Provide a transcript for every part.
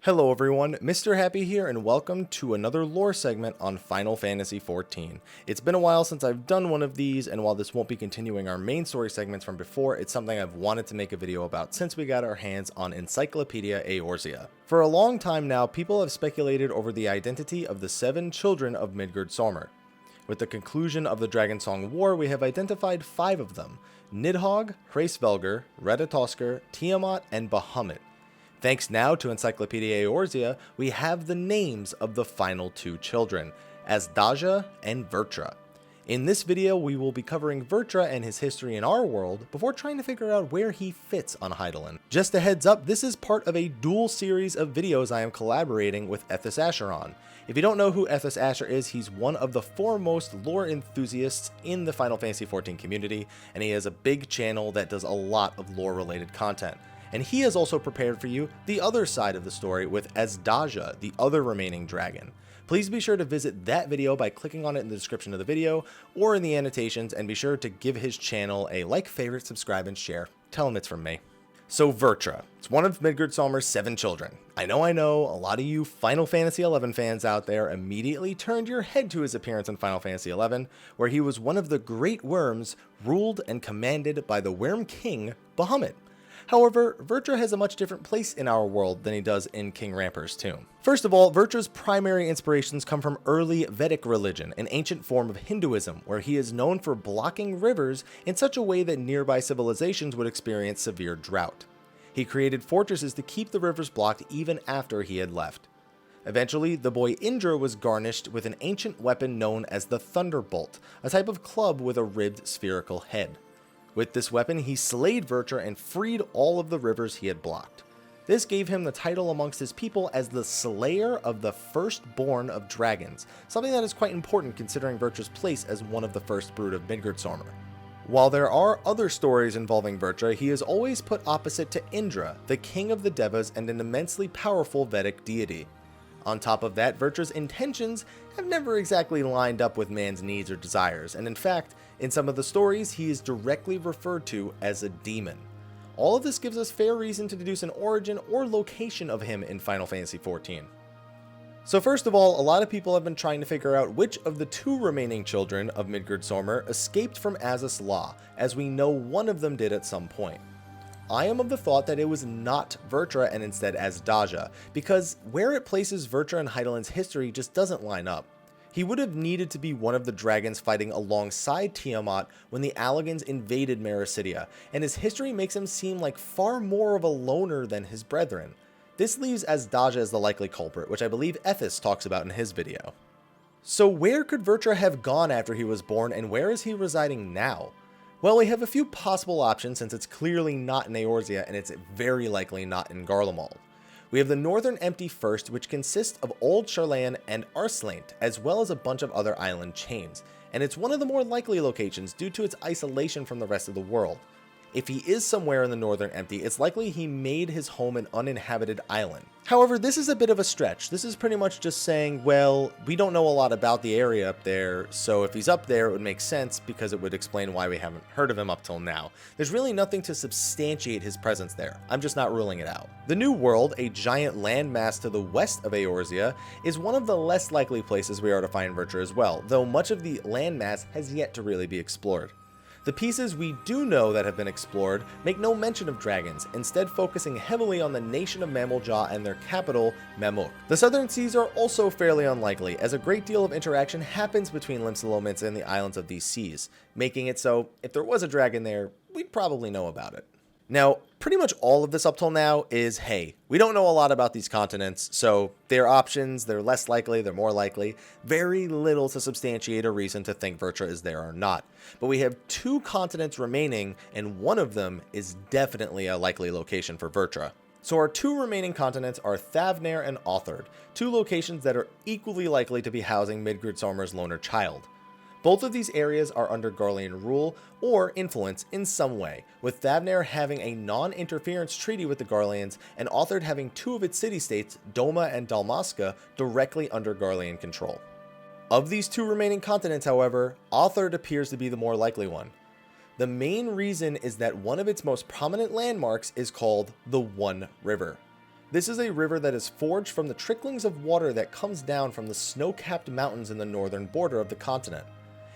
Hello everyone, Mr. Happy here and welcome to another lore segment on Final Fantasy XIV. It's been a while since I've done one of these, and while this won't be continuing our main story segments from before, it's something I've wanted to make a video about since we got our hands on Encyclopedia Eorzea. For a long time now, people have speculated over the identity of the 7 children of Midgard-Sormr. With the conclusion of the Dragonsong War, we have identified 5 of them: Nidhogg, Hraesvelgr, Ratatoskr, Tiamat, and Bahamut. Thanks now to Encyclopedia Eorzea, we have the names of the final 2 children, Azdaja and Vrtra. In this video, we will be covering Vrtra and his history in our world before trying to figure out where he fits on Hydaelyn. Just a heads up, this is part of a dual series of videos I am collaborating with Ethys on. If you don't know who Ethys is, he's one of the foremost lore enthusiasts in the Final Fantasy XIV community, and he has a big channel that does a lot of lore related content. And he has also prepared for you the other side of the story with Azdaja, the other remaining dragon. Please be sure to visit that video by clicking on it in the description of the video or in the annotations, and be sure to give his channel a like, favorite, subscribe, and share. Tell him it's from me. So Vrtra, it's one of Midgard-Sormr's 7 children. I know, a lot of you Final Fantasy XI fans out there immediately turned your head to his appearance in Final Fantasy XI, where he was one of the great worms ruled and commanded by the Worm King, Bahamut. However, Vrtra has a much different place in our world than he does in King Rampar's tomb. First of all, Vrtra's primary inspirations come from early Vedic religion, an ancient form of Hinduism, where he is known for blocking rivers in such a way that nearby civilizations would experience severe drought. He created fortresses to keep the rivers blocked even after he had left. Eventually, the boy Indra was garnished with an ancient weapon known as the Thunderbolt, a type of club with a ribbed spherical head. With this weapon, he slayed Vrtra and freed all of the rivers he had blocked. This gave him the title amongst his people as the Slayer of the Firstborn of Dragons, something that is quite important considering Vrtra's place as one of the first brood of Midgard-Sormr. While there are other stories involving Vrtra, he is always put opposite to Indra, the king of the Devas and an immensely powerful Vedic deity. On top of that, Vrtra's intentions have never exactly lined up with man's needs or desires, and in fact, in some of the stories, he is directly referred to as a demon. All of this gives us fair reason to deduce an origin or location of him in Final Fantasy XIV. So first of all, a lot of people have been trying to figure out which of the 2 remaining children of Midgard-Sormr escaped from Azys Lla, as we know one of them did at some point. I am of the thought that it was not Vrtra and instead Azdaja, because where it places Vrtra in Hydaelyn's history just doesn't line up. He would have needed to be one of the dragons fighting alongside Tiamat when the Allagans invaded Mericidia, and his history makes him seem like far more of a loner than his brethren. This leaves Azdaja as the likely culprit, which I believe Ethys talks about in his video. So where could Vrtra have gone after he was born, and where is he residing now? Well, we have a few possible options since it's clearly not in Eorzea and it's very likely not in Garlemald. We have the Northern Empty first, which consists of Old Sharlayan and Arslaint, as well as a bunch of other island chains, and it's one of the more likely locations due to its isolation from the rest of the world. If he is somewhere in the Northern Empty, it's likely he made his home an uninhabited island. However, this is a bit of a stretch. This is pretty much just saying, well, we don't know a lot about the area up there, so if he's up there, it would make sense because it would explain why we haven't heard of him up till now. There's really nothing to substantiate his presence there. I'm just not ruling it out. The New World, a giant landmass to the west of Eorzea, is one of the less likely places we are to find Vrtra as well, though much of the landmass has yet to really be explored. The pieces we do know that have been explored make no mention of dragons, instead focusing heavily on the nation of Mamelja and their capital, Mamuk. The southern seas are also fairly unlikely, as a great deal of interaction happens between Limsalomits and the islands of these seas, making it so if there was a dragon there, we'd probably know about it. Now, pretty much all of this up till now is, hey, we don't know a lot about these continents, so they're options, they're less likely, they're more likely, very little to substantiate a reason to think Vrtra is there or not. But we have 2 continents remaining, and one of them is definitely a likely location for Vrtra. So our 2 remaining continents are Thavnair and Authard, 2 locations that are equally likely to be housing Midgard-Sormr's loner child. Both of these areas are under Garlean rule or influence in some way, with Thavnair having a non-interference treaty with the Garleans and Authard having 2 of its city-states, Doma and Dalmasca, directly under Garlean control. Of these 2 remaining continents, however, Authard appears to be the more likely one. The main reason is that one of its most prominent landmarks is called the One River. This is a river that is forged from the tricklings of water that comes down from the snow-capped mountains in the northern border of the continent.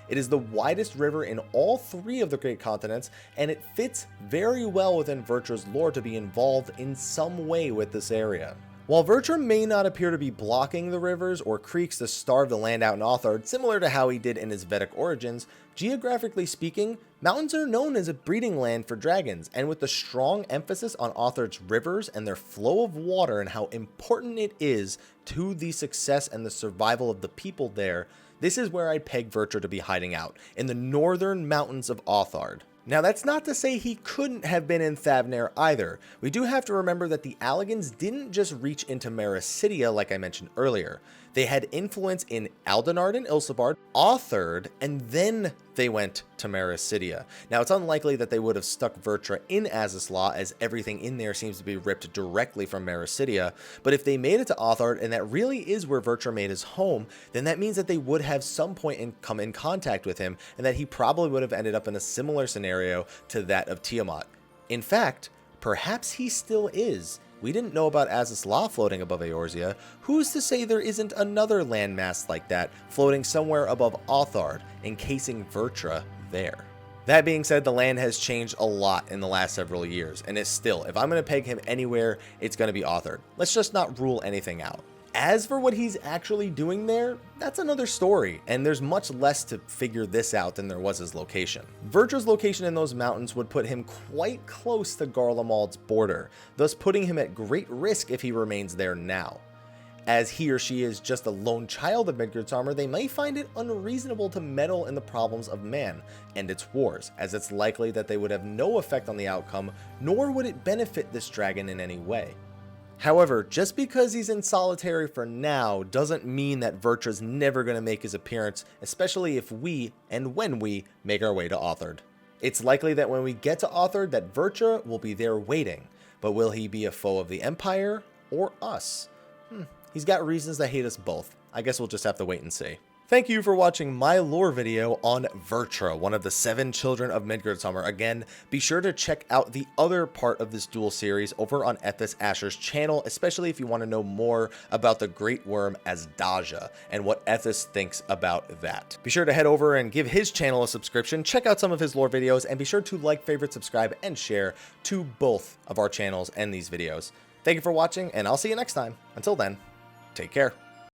It is the widest river in all 3 of the great continents, and it fits very well within Vrtra's lore to be involved in some way with this area. While Vrtra may not appear to be blocking the rivers or creeks to starve the land out in Authard, similar to how he did in his Vedic origins, geographically speaking, mountains are known as a breeding land for dragons, and with the strong emphasis on Authard's rivers and their flow of water and how important it is to the success and the survival of the people there, this is where I'd peg Vrtra to be hiding out, in the northern mountains of Authard. Now that's not to say he couldn't have been in Thavnair either. We do have to remember that the Allagans didn't just reach into Mericidia like I mentioned earlier. They had influence in Aldenard and Ilsabard, Authard, and then they went to Mericidia. Now it's unlikely that they would have stuck Vrtra in Azizlaw, as everything in there seems to be ripped directly from Mericidia, but if they made it to Authard, and that really is where Vrtra made his home, then that means that they would have some point come in contact with him, and that he probably would have ended up in a similar scenario to that of Tiamat. In fact, perhaps he still is. We didn't know about Azizlaw floating above Eorzea. Who's to say there isn't another landmass like that floating somewhere above Authard, encasing Vrtra there? That being said, the land has changed a lot in the last several years, and it's still, if I'm going to peg him anywhere, it's going to be Authard. Let's just not rule anything out. As for what he's actually doing there, that's another story, and there's much less to figure this out than there was his location. Vrtra's location in those mountains would put him quite close to Garlemald's border, thus putting him at great risk if he remains there now. As he or she is just a lone child of Midgardsormr, they may find it unreasonable to meddle in the problems of man and its wars, as it's likely that they would have no effect on the outcome, nor would it benefit this dragon in any way. However, just because he's in solitary for now doesn't mean that Vrtra's never going to make his appearance, especially if we, and when we, make our way to Authard. It's likely that when we get to Authard that Vrtra will be there waiting, but will he be a foe of the Empire or us? He's got reasons to hate us both. I guess we'll just have to wait and see. Thank you for watching my lore video on Vrtra, one of the 7 children of Midgardsormr. Again, be sure to check out the other part of this duel series over on Ethys Asher's channel, especially if you want to know more about the Great Worm Azdaja and what Ethys thinks about that. Be sure to head over and give his channel a subscription, check out some of his lore videos, and be sure to like, favorite, subscribe, and share to both of our channels and these videos. Thank you for watching, and I'll see you next time. Until then, take care.